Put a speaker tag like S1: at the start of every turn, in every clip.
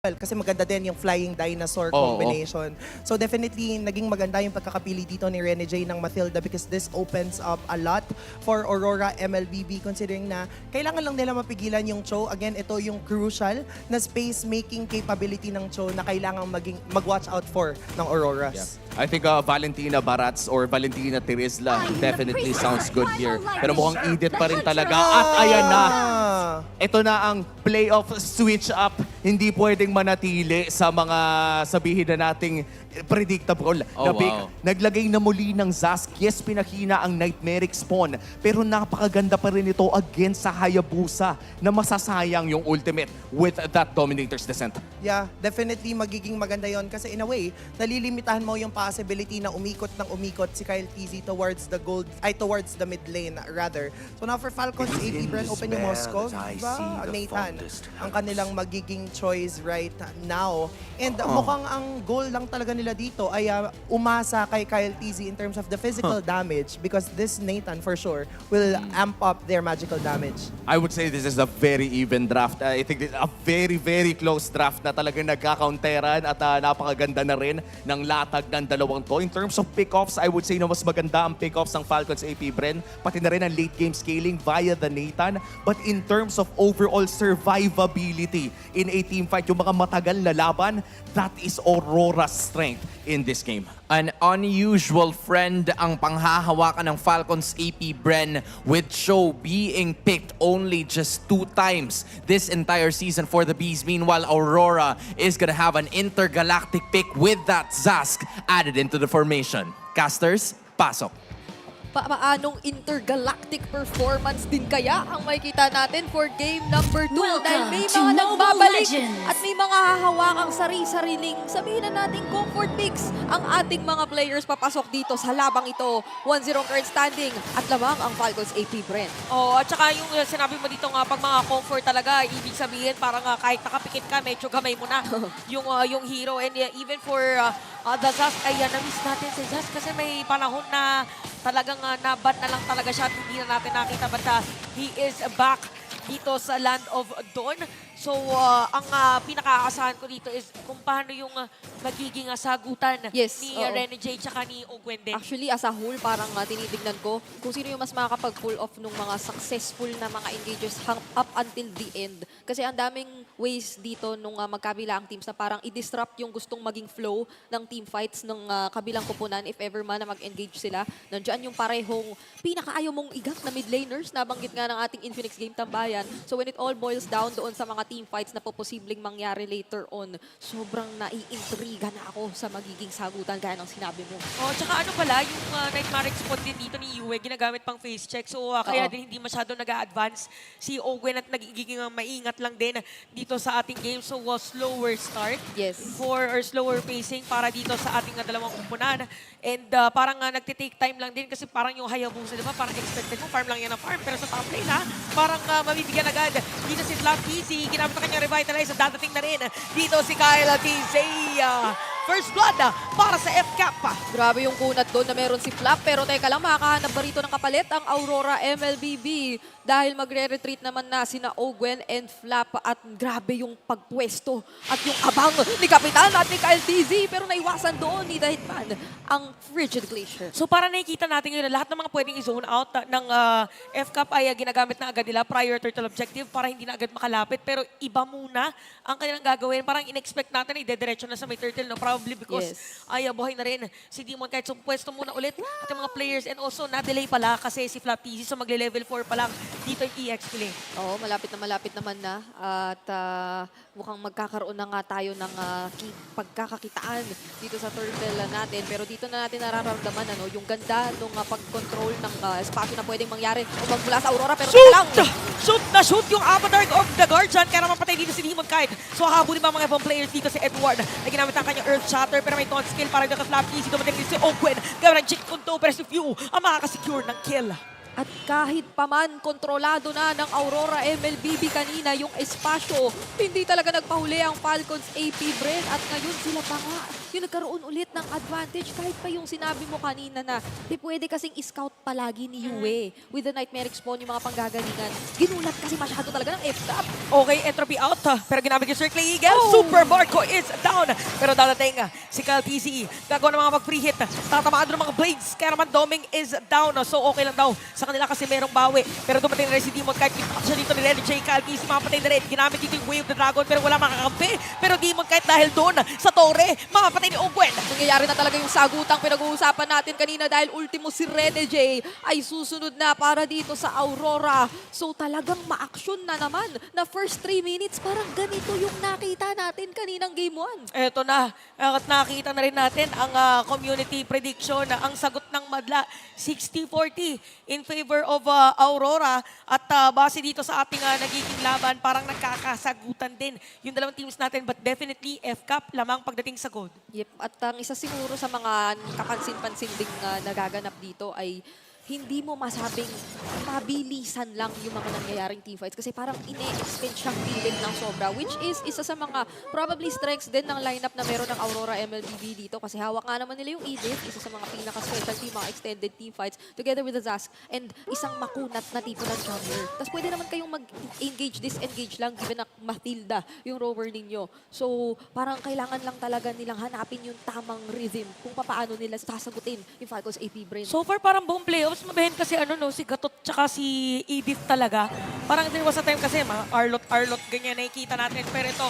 S1: kasi maganda din yung flying dinosaur combination. So definitely naging maganda yung pagkakapili dito ni Rene J ng Mathilda because this opens up a lot for Aurora MLBB considering na kailangan lang nila mapigilan yung Cho. Again, ito yung crucial na space making capability ng Cho na kailangan mag-watch out for ng Auroras.
S2: Yeah. I think Valentina Barats or Valentina Teresla definitely sounds good here. Pero mukhang Edith pa rin talaga. At ayan na! Ito na ang playoff switch up. Hindi pwedeng manatili sa mga sabihin na nating predictable na pick.
S3: Wow.
S2: Naglagay na muli ng Zask. Yes, pinakina ang Nightmaric Spawn. Pero napakaganda pa rin ito against sa Hayabusa na masasayang yung ultimate with that Dominator's Descent.
S1: Yeah, definitely magiging maganda yon kasi in a way, nalilimitahan mo yung possibility na umikot ng umikot si Kyle TZ towards the towards the mid lane rather. So now for Falcons, AP Bren, open yung Moscow. Diba? Nathan, ang kanilang magiging choice right now. And mukhang ang goal lang talaga nila dito ay umasa kay Kyle TZ in terms of the physical damage because this Nathan for sure will amp up their magical damage.
S2: I would say this is a very even draft. I think this is a very, very close draft na talagang nagkakaunteran at napakaganda na rin ng latag ng dalawang to. In terms of pickoffs, I would say na mas maganda ang pickoffs ng Falcons AP Bren, pati na rin ang late game scaling via the Nathan. But in terms of overall survivability in a team fight, yung mga matagal na laban, that is Aurora's strength in this game.
S3: An unusual friend ang panghahawakan ng Falcons AP Bren with Cho being picked only just 2 times this entire season for the Bees. Meanwhile, Aurora is gonna have an intergalactic pick with that Zask added into the formation. Casters, pasok.
S4: Paanong intergalactic performance din kaya ang makikita natin for game number 2 dahil may mga nagbabalik at may mga hahawakang sari-sariling sabihin na natin comfort picks ang ating mga players papasok dito sa labang ito. 1-0 current standing at lamang ang Falcons AP Bren.
S5: Oh, at saka yung sinabi mo dito nga pag mga comfort talaga, ibig sabihin parang kahit nakapikit ka, medyo gamay mo na yung hero. And even for the Zask, ay na-miss natin si Zask kasi may panahon na talagang naban na lang talaga siya at hindi na natin nakita but he is back dito sa Land of Dawn. So, ang pinaka-aasahan ko dito is kung paano yung magiging sagutan ni Rene J tsaka ni Ogwen din.
S4: Actually, as a whole, parang tinitignan ko kung sino yung mas makakapag-pull off ng mga successful na mga engages up until the end. Kasi ang daming ways dito nung magkabilang teams na parang i-disrupt yung gustong maging flow ng team fights ng kabilang kupunan if ever man na mag-engage sila. Nandiyan yung parehong pinakaayaw mong igat na mid laners, nabanggit nga ng ating Infinix Game Tambayan. So when it all boils down doon sa mga team fights na po posibleng mangyari later on, sobrang naiintriga na ako sa magiging sagutan gaya ng sinabi mo.
S5: Oh, tsaka ano pala, yung Nightmaric Spot din dito ni Yue, ginagamit pang face check. So kaya din hindi masyado nag-a-advance si Ogwen at nagiging maingat lang din dito sa ating game. So slower start or slower pacing para dito sa ating dalawang kumpunan. And parang nagtitake time lang din kasi parang yung Hayabusa, di ba? Parang expected mo, farm lang yan ang farm. Pero sa top lane parang mabibigyan agad dito si Flap TZ. Ginamit na kanyang revitalize at dadating na rin dito si Kyle TZ. First blood para sa FCAP.
S4: Grabe yung kunat doon na meron si Flap. Pero teka lang, makakahanap ba rito ng kapalit ang Aurora MLBB? Dahil magre-retreat naman na sina Ogwen and Flap. At grabe yung pagpwesto at yung abang ni Kapitan at ni Kyle TZ. Pero naiwasan doon ni Dahitman ang Frigid Glacier.
S5: So para nakikita natin ngayon, lahat ng mga pwedeng i-zone out ng FCAP ay ginagamit na agad nila prior turtle objective para hindi na agad makalapit. Pero iba muna ang kanilang gagawin. Parang in-expect natin ay dediretso na sa may turtle. No? Probably because ay buhay na rin si Demon kahit so pwesto muna ulit at yung mga players. And also na-delay pala kasi si Flap TZ so magle-level 4 pa lang dito yung EX play.
S4: Oo, malapit na naman na. At mukhang magkakaroon na nga tayo ng pagkakakitaan dito sa turtle natin. Pero dito na natin nararamdaman yung ganda ng pag-control ng espasyo na pwedeng mangyari mula sa Aurora. Pero lang!
S5: Shoot na shoot yung Avatar of the Guardian kaya naman patay dito si Demon Kite. So habulin ba mga ibang players dito si Edward na ginamit ang kanyang Earth Shatter pero may taunt skill para dito ka Flap TZ. Dumating din si Ogwen. Gawin ng Chick Kunto pero si Few ang makakasecure ng kill.
S4: At kahit paman kontrolado na ng Aurora MLBB kanina yung espasyo, hindi talaga nagpahuli ang Falcons AP Bren at ngayon sila pa nga yung nagkaroon ulit ng advantage. Kahit pa yung sinabi mo kanina na di pwede kasing scout palagi ni Yue with the Nightmare Spawn yung mga panggagalingan. Ginulat kasi masyado talaga ng F-Cup.
S5: Okay, entropy out. Pero ginamit yung Circle Eagle. Super Marco is down. Pero dadating si Kyle TCE. Gagawa ng mga mag-free hit. Tatamaan doon ng mga blades. Kaya naman Doming is down. So okay lang daw sa kanila kasi merong bawi. Pero dumating na rin si Demon kahit impact siya dito ni Lenny J. Kyle TCE mapatay na rin. Ginamit dito yung Way of the Dragon pero wala makakampi. Pero Demon kahit dahil doon sa Torre, mapatay ni Ogwen.
S4: Nangyayari na talaga yung sagutang pinag-uusapan natin kanina dahil ultimo si Rene J ay susunod na para dito sa Aurora. So talagang ma-action na naman na first 3 minutes parang ganito yung nakita natin kaninang game 1.
S5: Eto na, at nakita na rin natin ang community prediction na ang sagot ng Madla, 60-40 in favor of Aurora. At base dito sa ating nagiging laban, parang nagkakasagutan din yung dalawang teams natin. But definitely, F-Cup lamang pagdating sa gold.
S4: Yep, at ang isa siguro sa mga kapansin-pansin ding nagaganap dito ay hindi mo masabing mabilisan lang yung mga nangyayaring teamfights kasi parang ine-extend siyang pilit ng sobra, which is isa sa mga probably strengths din ng lineup na meron ng Aurora MLBB dito kasi hawak nga naman nila yung Edith, isa sa mga pinaka-specialty, mga extended teamfights together with the Zask and isang makunat na tipo ng jungler. Tapos pwede naman kayong mag-engage, disengage lang given na Matilda yung rover ninyo. So parang kailangan lang talaga nilang hanapin yung tamang rhythm kung paano nila sasagutin yung Falcons AP Brain.
S5: So far, parang buong playoffs, mabahin kasi si Gatot tsaka si Edith talaga. Parang there was a time kasi mga Arlot, ganyan nakikita natin. Pero ito,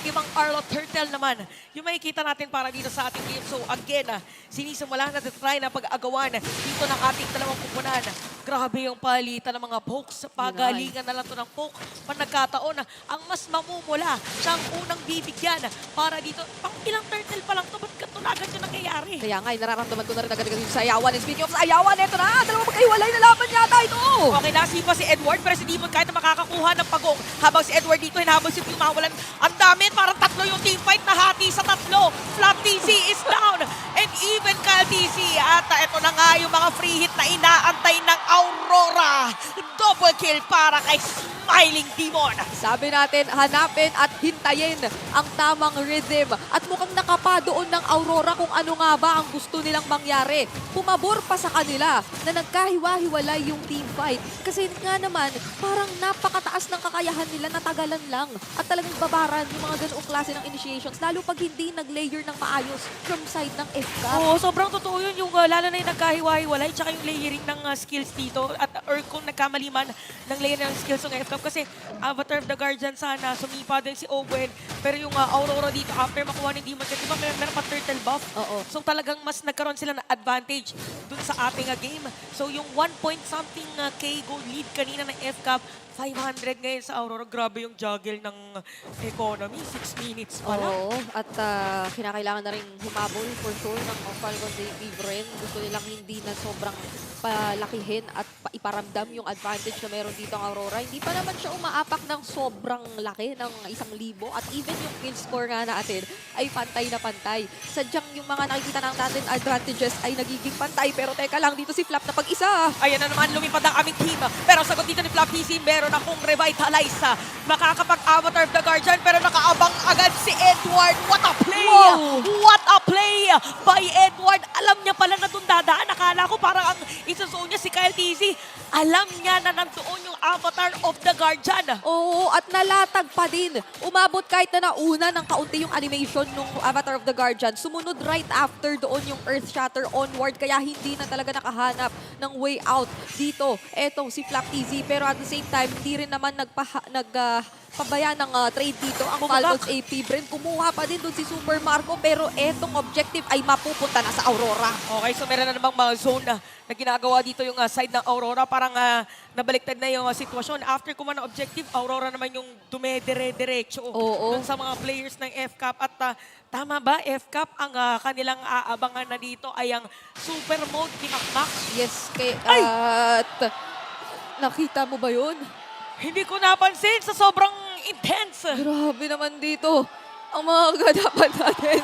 S5: ibang Arlot Turtle naman, yung makikita natin para dito sa ating game. So again, sinisimula na try na pag-agawan dito ng ating dalawang kupunan. Grabe yung palitan ng mga pokes. Pagalingan na lang to ng poke. Pag nagkataon, ang mas mamumula siyang unang bibigyan para dito. Pang ilang turtle pa lang to, ba't ganito na agad yung nangyayari?
S4: Kaya nga, nararamdaman ko na rin agad sa ayawan. And speaking of sa ayawan, eto na! Dalawang magkahiwalay na laban yata ito!
S5: Okay, nasipa si Edward pero si Demon kahit na makakakuha ng pagong. Habang si Edward dito, hinahabol si Puma. Ang dami, parang tatlo yung team fight na hati sa tatlo. Flap TC is down. And even Kyle TC. At ito na nga yung mga free hit na inaantay ng Aurora. Double kill para kay Smiling Demon.
S4: Sabi natin, hanapin at hintayin ang tamang rhythm. At mukhang nakapa doon ng Aurora kung ano nga ba ang gusto nilang mangyari. Pumabor pa sa kanila na nagkahiwa-hiwalay yung team fight. Kasi nga naman, parang napakataas ng kakayahan nila na tagalan lang. At talagang babaran yung mga ganoong klase ng initiations. Lalo pag hindi nag-layer ng maayos from side ng FCAP.
S5: Oo, sobrang totoo yun. Yung lalo na yung nagkahiwa-hiwalay tsaka yung layering ng skills dito. Or kung nagkamali man ng layering ng skills ng FCAP. Kasi Avatar of the Guardian sana, sumipa din si Owen. Pero yung Aurora dito, after makuha ni Demon, kasi diba meron pa turtle buff?
S4: Oo.
S5: So talagang mas nagkaroon sila ng advantage dun sa ating game. So yung 1 point something K gold lead kanina ng FCAP, 500 ngayon sa Aurora. Grabe yung juggle ng economy. 6 minutes pa lang.
S4: Oo, at kinakailangan na rin humabol for sure ng Falcons AP Brain. Gusto nilang hindi na sobrang palakihin at iparamdam yung advantage na meron dito ang Aurora. Hindi pa naman siya umaapak ng sobrang laki ng 1,000 at even yung kill score nga natin ay pantay na pantay. Sadyang yung mga nakikita natin advantages ay nagiging pantay. Pero teka lang, dito si Flap na pag-isa.
S5: Ayan na naman, lumipad ang aming team. Pero sagot dito ni Flap TC, meron akong revitalize. Makakapag-Avatar of the Guardian, pero nakaabang agad si Edward. What a play!
S4: Wow!
S5: What a play by Edward! Alam niya pala na doon dadaan. Nakala ko parang ang isusuon niya si Kyle TC. Alam niya na nandoon yung Avatar of the Guardian.
S4: Oo, at nalatag pa din. Umabot kahit na nauna ng kaunti yung animation ng Avatar of the Guardian. Sumunod right after doon yung Earth Shatter onward. Kaya hindi na talaga nakahanap ng way out dito. Etong si Flap TZ. Pero at the same time, hindi rin naman pabaya ng trade dito ang
S5: Bumagak.
S4: Falcons AP Brain. Kumuha pa din doon si Super Marco. Pero etong objective ay mapupunta na sa Aurora.
S5: Okay, so meron na namang mga zone na ginagawa dito yung side ng Aurora. Parang nabaliktad na yung sitwasyon. After kuha ng objective, Aurora naman yung dumedire-diretso
S4: Oo.
S5: dun sa mga players ng FCAP. At tama ba, FCAP, ang kanilang aabangan na dito ay ang super mode ni Makmak?
S4: Yes,
S5: Ay!
S4: at nakita mo ba yun?
S5: Hindi ko napansin sa sobrang intense.
S4: Grabe naman dito ang mga kaganapan natin.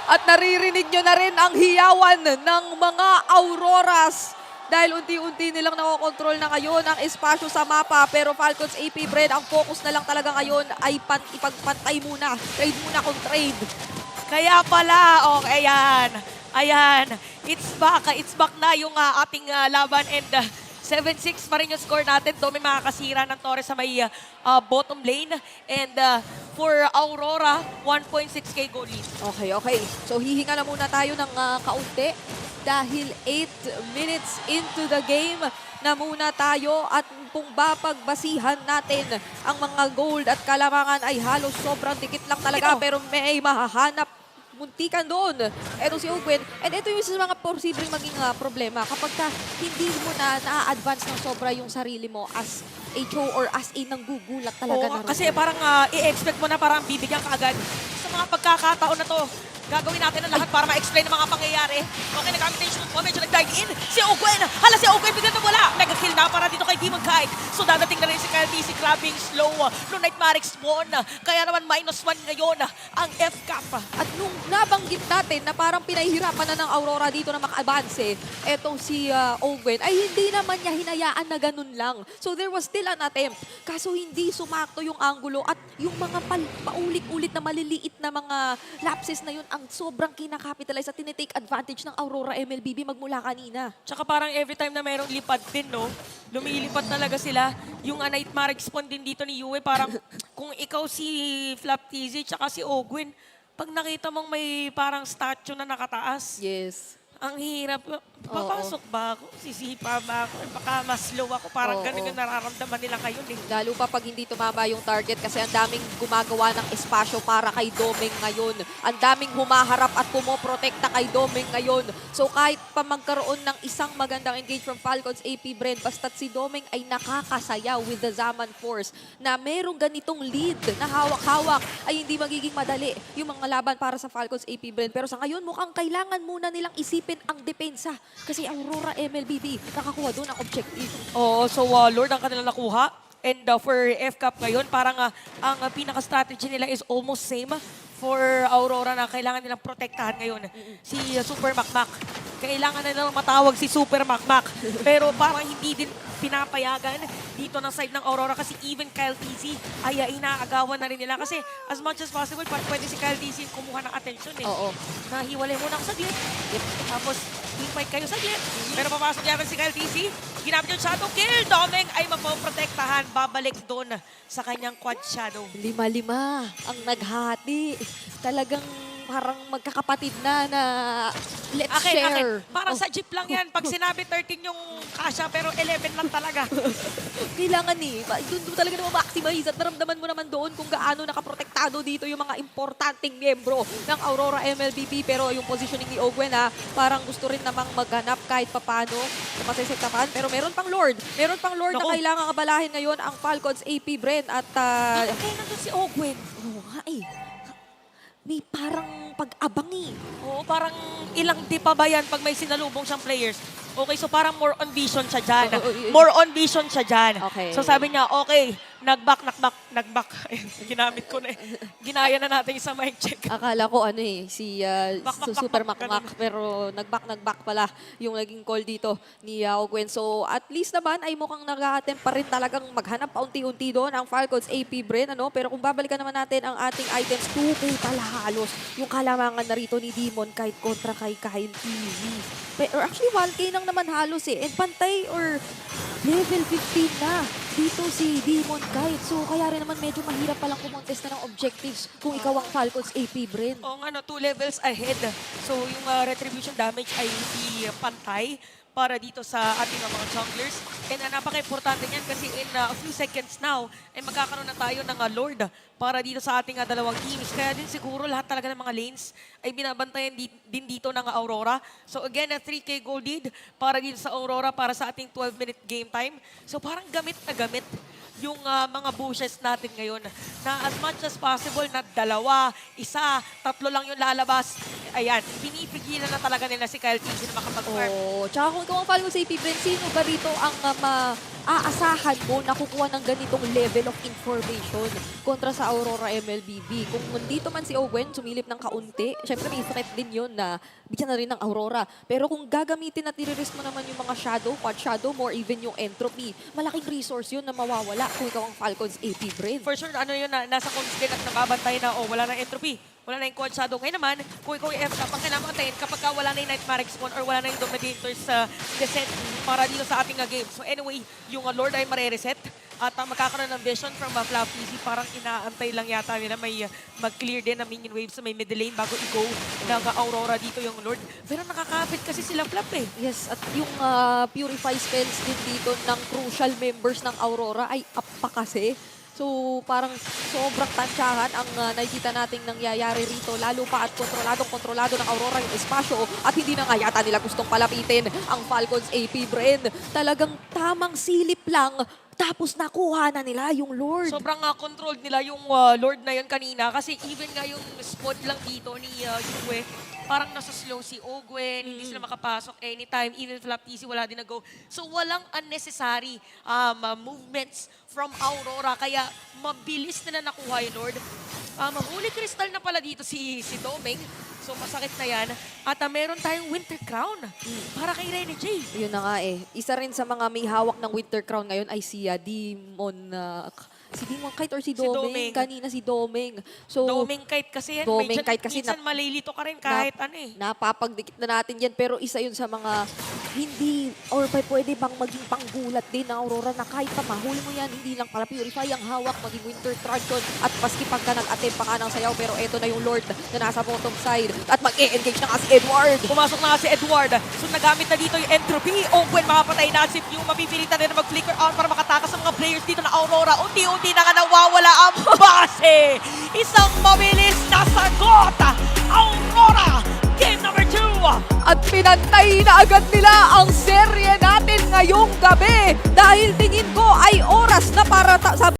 S4: At naririnig nyo na rin ang hiyawan ng mga Auroras. Dahil unti-unti nilang nakokontrol na ngayon ang espasyo sa mapa. Pero Falcons AP Brain, ang focus na lang talaga ngayon ay ipagpantay muna. Trade muna kung trade.
S5: Kaya pala, ayan. Ayan. It's back na yung ating laban and 7-6 pa rin yung score natin. Doon may makakasira ng Torres sa may bottom lane. And for Aurora, 1.6k goal lead.
S4: Okay. So hihinga na muna tayo ng kaunti dahil 8 minutes into the game na muna tayo at kung bapagbasihan natin ang mga gold at kalamangan ay halos sobrang dikit lang talaga pero may mahahanap muntikan doon. Ito si Ogwen. And ito yung isa sa mga posibleng maging problema kapag hindi mo na-advance ng sobra yung sarili mo as HO or as a nanggugulat talaga na
S5: Kasi parang i-expect mo na parang bibigyan ka agad. Sa mga pagkakataon na to, gagawin natin ang lahat para ma-explain ang mga pangyayari. Okay, nagamit na yung shoot mo. Medyo nag-dive in. Si Ogwen! Hala, si Ogwen biglang nawala. Mega kill na para dito kay Demon Kite. So dadating na rin si Kyle TC grabbing slow. No Nightmare spawn. Kaya naman -1 ngayon ang FCAP.
S4: At nung nabanggit natin na parang pinahihirapan na ng Aurora dito na maka-advance, etong si Ogwen, ay hindi naman niya hinayaan na ganun lang. So there was still an attempt. Kaso hindi sumakto yung angulo at yung mga paulit-ulit na maliliit na mga lapses na yun ang sobrang kinakapitalize at tinitake advantage ng Aurora MLBB magmula kanina.
S5: Tsaka parang every time na mayroong lipad din, no? Lumilipad talaga sila. Yung Nightmare spawn din dito ni Yue, parang kung ikaw si Flap TZ tsaka si Ogwen, pag nakita mong may parang statue na nakataas,
S4: Yes.
S5: ang hirap. Papasok ba ako? Sisipa ba ako? Baka mas low ako. Parang
S4: Oo.
S5: ganun yung nararamdaman nila ngayon eh.
S4: Lalo pa pag hindi tumama yung target kasi ang daming gumagawa ng espasyo para kay Domeng ngayon. Ang daming humaharap at pumoprotekta kay Domeng ngayon. So kahit pa magkaroon ng isang magandang engage from Falcons AP Bren, basta't si Domeng ay nakakasaya with the Zaman Force na merong ganitong lead na hawak-hawak ay hindi magiging madali yung mga laban para sa Falcons AP Bren. Pero sa ngayon mukhang kailangan muna nilang isipin ang depensa kasi Aurora MLBB nakakuha doon ang objective.
S5: Oo, so Lord ang kanilang nakuha. And for FCAP ngayon, parang ang pinaka-strategy nila is almost same for Aurora na kailangan nilang protektahan ngayon. Si Super Makmak. Kailangan na nilang matawag si Super Makmak. Pero parang hindi din pinapayagan dito ng side ng Aurora kasi even Kyle TC ay inaagawan na rin nila. Kasi as much as possible, pwede si Kyle TC kumuha ng attention eh.
S4: Oo.
S5: Nahiwalay muna ako sa glit. Tapos, teamfight kayo sa glit. Pero papasok yata si Kyle TC. Ginamit yung shadow kill. Domeng ay mapoprotektahan. Babalik doon sa kanyang quad shadow.
S4: 5-5 ang naghati. Talagang parang magkakapatid na let's share.
S5: Para
S4: Oh,
S5: sa jeep lang yan. Pag sinabi 13 yung kasha, pero 11 lang talaga.
S4: kailangan doon talaga na ma-maximize at naramdaman mo naman doon kung gaano nakaprotektado dito yung mga importanteng miyembro ng Aurora MLBB. Pero yung positioning ni Ogwen parang gusto rin namang maghanap kahit papano na masisektapan. Pero meron pang Lord. Meron pang Lord na
S5: Naku.
S4: kailangan abalahin ngayon ang Falcons AP Bren at
S5: Kaya nandun si Ogwen.
S4: oo nga may parang pag-abang
S5: Oo, parang ilang di pa ba yan pag may sinalubong siyang players? Okay, so parang more on vision siya dyan. More on vision siya dyan.
S4: Okay.
S5: So sabi niya, okay, nag-back. Ayun, ginamit ko na eh. Ginaya na natin sa mic check.
S4: Akala ko si
S5: Bak,
S4: Super
S5: bak,
S4: Makmak pero nag-back pala yung naging call dito ni Ogwen. So at least naman ay mukhang nag-attempt pa rin talagang maghanap paunti-unti doon ang Falcons AP Bren. Pero kung babalikan naman natin ang ating items, 2K pala halos yung kalamangan na rito ni Demon kahit kontra kay Kyle TV. Pero actually 1K nang naman halos And pantay or level 15 na dito si Demon Kite. So kaya rin naman medyo mahirap palang kumontest na ng objectives kung ikaw ang Falcons AP Bren.
S5: Oo nga, 2 levels ahead. So yung retribution damage ay hindi pantay para dito sa ating mga junglers. And napaka-importante niyan kasi in a few seconds now, ay magkakaroon na tayo ng Lord para dito sa ating dalawang teams. Kaya din siguro lahat talaga ng mga lanes ay binabantayan din dito ng Aurora. So again, a 3K gold lead para dito sa Aurora para sa ating 12-minute game time. So parang gamit na gamit yung mga bushes natin ngayon na as much as possible na 2, 1, 3 lang yung lalabas. Ayan, pinipigilan na talaga nila si Kyle TC na makapag-farm.
S4: Tsaka kung ikaw ang Falcons AP Bren, sino ba rito ang maaasahan mo na kukuha ng ganitong level of information kontra sa Aurora MLBB? Kung nandito man si Ogwen, sumilip ng kaunti, syempre may threat din yun na bigyan na rin ng Aurora. Pero kung gagamitin at i-risk mo naman yung mga shadow, quad shadow, more even yung entropy, malaking resource yun na mawawala kung ikaw ang Falcons AP Bren.
S5: For sure, ano yun, nasa cons din at nababantay na, wala na entropy. wala na yung Quad Shadow. Ngayon naman, kung ikaw yung F-Top, ang kailangan antayin kapag wala na yung Nightmare Spawn or wala na yung Dominator's Descent para dito sa ating game. So anyway, yung Lord ay mare-reset at magkakaroon ng vision from Flap Easy. Parang inaantay lang yata nila may mag-clear din na minion waves sa may middle lane bago i-go ng Aurora dito yung Lord. Pero nakakapit kasi sila Flap eh.
S4: Yes, at yung Purify spells din dito ng crucial members ng Aurora ay up pa kasi. So parang sobrang tansyahan ang nakikita nating nangyayari rito. Lalo pa at kontrolado ng Aurora yung espasyo at hindi na nga yata nila gustong palapitin ang Falcons AP Bren. Talagang tamang silip lang tapos nakuha na nila yung Lord.
S5: Sobrang controlled nila yung Lord na yun kanina kasi even nga yung spot lang dito ni Yue, parang nasa slow si Ogwen, hindi sila makapasok anytime, even Flap TC wala din na-go. So walang unnecessary movements from Aurora, kaya mabilis nila nakuha yung Lord. Holy Crystal na pala dito si Doming, so masakit na yan. At meron tayong Winter Crown para kay Rene J.
S4: Yun na nga eh. Isa rin sa mga may hawak ng Winter Crown ngayon ay si Demon... si Demon Kite or si Doming?
S5: Doming.
S4: Kanina si Doming. So,
S5: Doming Kite kasi yan,
S4: Doming Kite kasi
S5: minsan malilito ka rin kahit ano eh.
S4: napapagdikit na natin yan. Pero isa yun sa mga hindi or pwede bang maging panggulat din ng Aurora na kahit pa mahuli mo yan, hindi lang pala Purify ang hawak, maging Winter Truncheon at paski pagka nag-attempt pa ka ng sayaw. Pero eto na yung Lord na nasa bottom side at mag-e-engage na nga si Edward.
S5: Pumasok na nga si Edward. So nagamit na dito yung entropy. Ogwen makapatay na si Pew. Mapipilitan rin na mag-flicker out para makatakas sa mga players dito na Aurora. Unti-unti na nga nawawala ang base. Isang mabilis na sagot. Aurora, game number 2.
S4: At pinantay na agad nila ang serye natin ngayong gabi dahil tingin ko ay oras na para sa